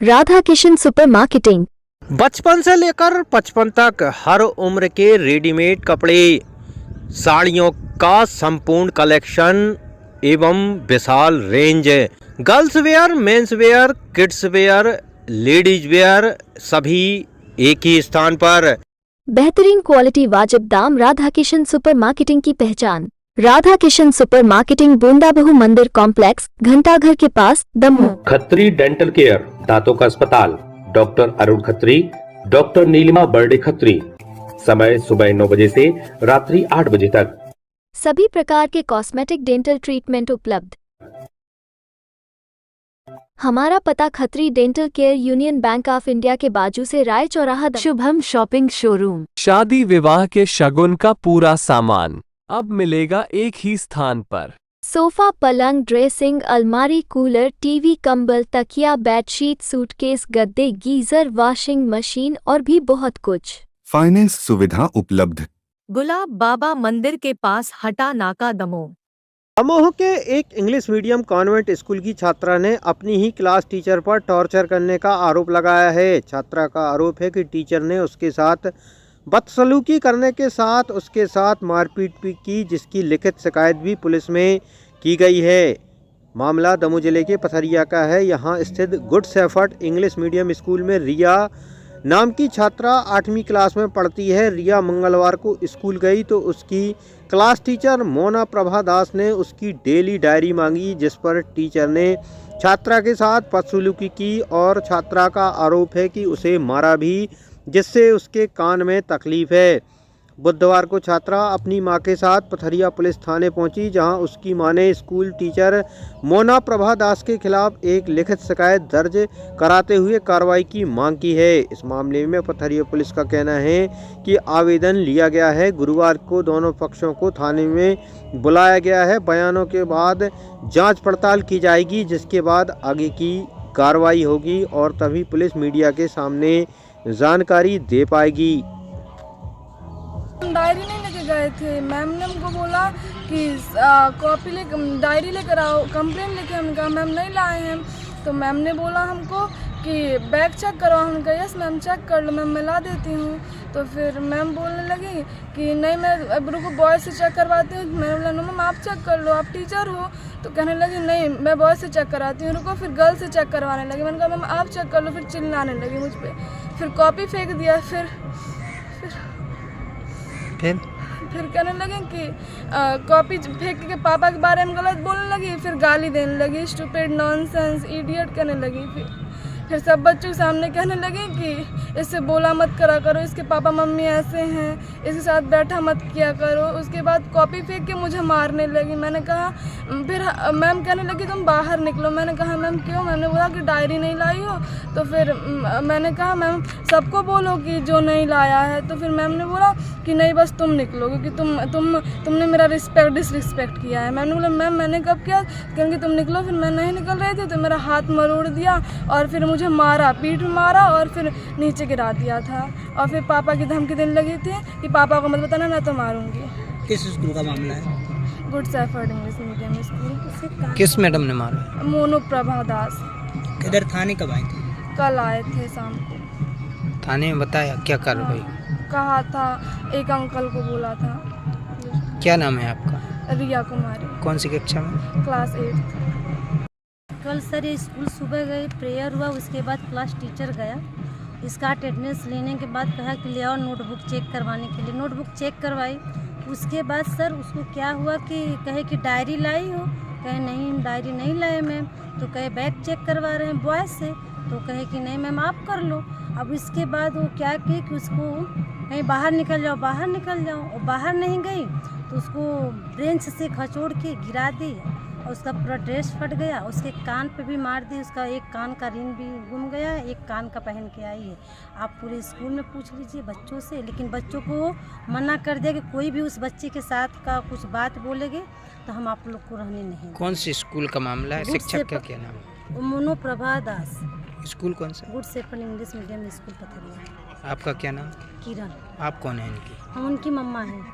Radha Kishan super marketing. बचपन से लेकर 55 तक हर उम्र के रेडीमेड कपड़े, साड़ियों का संपूर्ण कलेक्शन एवं विशाल range. Girls wear, men's wear, kids wear, ladies wear सभी एक ही स्थान पर। बेहतरीन क्वालिटी, वाजिब दाम। राधा किशन सुपर मार्केटिंग की पहचान। राधा किशन सुपर मार्केटिंग, बूंदाबहू मंदिर कॉम्प्लेक्स, घंटाघर के पास, दमोह। खत्री डेंटल केयर, दांतों का अस्पताल, डॉक्टर अरुण खत्री, डॉक्टर नीलिमा बर्डे खत्री। समय सुबह 9 बजे से रात्रि 8 बजे तक। सभी प्रकार के कॉस्मेटिक डेंटल ट्रीटमेंट उपलब्ध। हमारा पता Khatri dental care, union bank of India के बाजू से, राय चौराहा, शुभम शॉपिंग शोरूम। शादी विवाह के शगुन का पूरा सामान अब मिलेगा एक ही स्थान पर। सोफा, पलंग, ड्रेसिंग, अलमारी, कूलर, टीवी, कंबल, तकिया, बेडशीट, सूटकेस, गद्दे, गीजर, वॉशिंग मशीन और भी बहुत कुछ। फाइनेंस सुविधा उपलब्ध। गुलाब बाबा मंदिर के पास, हटा नाका, दमोह। दमोह के एक इंग्लिश मीडियम कॉन्वेंट स्कूल की छात्रा ने अपनी ही क्लास टीचर पर टॉर्चर करने का आरोप लगाया है। छात्रा का आरोप है कि टीचर ने उसके साथ बदसलूकी करने के साथ उसके साथ मारपीट भी की, जिसकी लिखित शिकायत भी पुलिस में की गई है। मामला दमोह जिले के पथरिया का है। यहाँ स्थित good shepherd English medium school में रिया नाम की छात्रा 8वीं क्लास में पढ़ती है। रिया मंगलवार को स्कूल गई तो उसकी क्लास टीचर मोना प्रभा दास ने उसकी डेली डायरी मांगी, जिस पर टीचर ने छात्रा के साथ बदसलूकी की और छात्रा का आरोप है कि उसे मारा भी, जिससे उसके कान में तकलीफ है। बुधवार को छात्रा अपनी मां के साथ पथरिया पुलिस थाने पहुंची, जहां उसकी मां ने स्कूल टीचर मोना प्रभा दास के खिलाफ एक लिखित शिकायत दर्ज कराते हुए कार्रवाई की मांग की है। इस मामले में पथरिया पुलिस का कहना है कि आवेदन लिया गया है। गुरुवार को दोनों पक्षों को थाने में बुलाया गया है। बयानों के बाद जांच पड़ताल की जाएगी, जिसके बाद आगे की कार्रवाई होगी और तभी पुलिस मीडिया के सामने जानकारी दे पाएगी। हम डायरी नहीं लेके गए थे। मैम ने हमको बोला कि कॉपी ले, डायरी लेकर आओ, कंप्लेन लेके। हम कहा मैम नहीं लाए हैं। तो मैम ने बोला हमको कि बैग चेक करो। हम कहा यस मैम चेक कर लो, मैम मैं ला देती हूँ। तो फिर मैम बोलने लगी कि नहीं मैं अब रुको बॉय से चेक करवाती हूँ। मैंने बोला नो मैम आप चेक कर लो, आप टीचर हो। तो कहने लगी नहीं मैं बॉय से चेक कराती हूँ, रुको। फिर गर्ल से चेक करवाने लगी। मैंने कहा मैम आप चेक कर लो। फिर चिल्लाने लगी मुझ पर, फिर कॉपी फेंक दिया। फिर कहने लगे कि कॉपी फेंक के पापा के बारे में गलत बोलने लगी। फिर गाली देने लगी, स्टूपिड, नॉनसेंस, इडियट कहने लगी। फिर सब बच्चों के सामने कहने लगे कि इससे बोला मत करा करो, इसके पापा मम्मी ऐसे हैं, इसके साथ बैठा मत किया करो। उसके बाद कॉपी फेंक के मुझे मारने लगी। मैंने कहा, फिर मैम कहने लगी तुम बाहर निकलो। मैंने कहा मैम क्यों? मैंने बोला कि डायरी नहीं लाई हो। तो फिर मैंने कहा मैम सबको बोलो कि जो नहीं लाया है। तो फिर मैम ने बोला कि नहीं बस तुम निकलो, क्योंकि तुमने मेरा डिसरिस्पेक्ट किया है। मैंने बोला मैम मैंने कब किया? क्योंकि तुम निकलो। फिर मैं नहीं निकल रही थी तो मेरा हाथ मरोड़ दिया और फिर मुझे मारा, पीठ में मारा और फिर नीचे गिरा दिया था। और फिर पापा की धमकी देने लगी थी कि पापा को मत बताना ना तो मारूंगी। किस स्कूल का मामला है? Good shepherd English medium school. किस मैडम ने मारा? मोनो प्रभा दास। किधर थाने कब आए थे? कल आए थे शाम को। थाने में बताया क्या कार्रवाई? कहा था, एक अंकल को बोला था। क्या नाम है आपका? रिया कुमारी। कौन सी कक्षा में? क्लास 8। कल सर ये स्कूल सुबह गए, प्रेयर हुआ, उसके बाद क्लास टीचर गया। इसका अटेंडेंस लेने के बाद कहा कि ले आओ नोटबुक चेक करवाने के लिए। नोटबुक चेक करवाई। उसके बाद सर उसको क्या हुआ कि कहे कि डायरी लाई हो? कहे नहीं डायरी नहीं लाए मैम। तो कहे बैग चेक करवा रहे हैं बॉय से। तो कहे कि नहीं मैम आप कर लो। अब इसके बाद वो क्या की कि उसको कहीं बाहर निकल जाओ, बाहर निकल जाओ। और बाहर नहीं गई तो उसको ब्रेंच से खचोड़ के गिरा दी और उसका पूरा ड्रेस फट गया। उसके कान पे भी मार दी। उसका एक कान का रिंग भी गुम गया, एक कान का पहन के आई है। आप पूरे स्कूल में पूछ लीजिए बच्चों से, लेकिन बच्चों को मना कर दिया कि कोई भी उस बच्चे के साथ का कुछ बात बोलेगे तो हम आप लोग को रहने नहीं। कौन सी स्कूल का मामला है? शिक्षक का क्या नाम है? मोनो प्रभा दास। स्कूल कौन सा? Good shepherd English medium school Pathariya. आपका क्या नाम? किरण। आप कौन है इनकी? हम उनकी मम्मा हैं।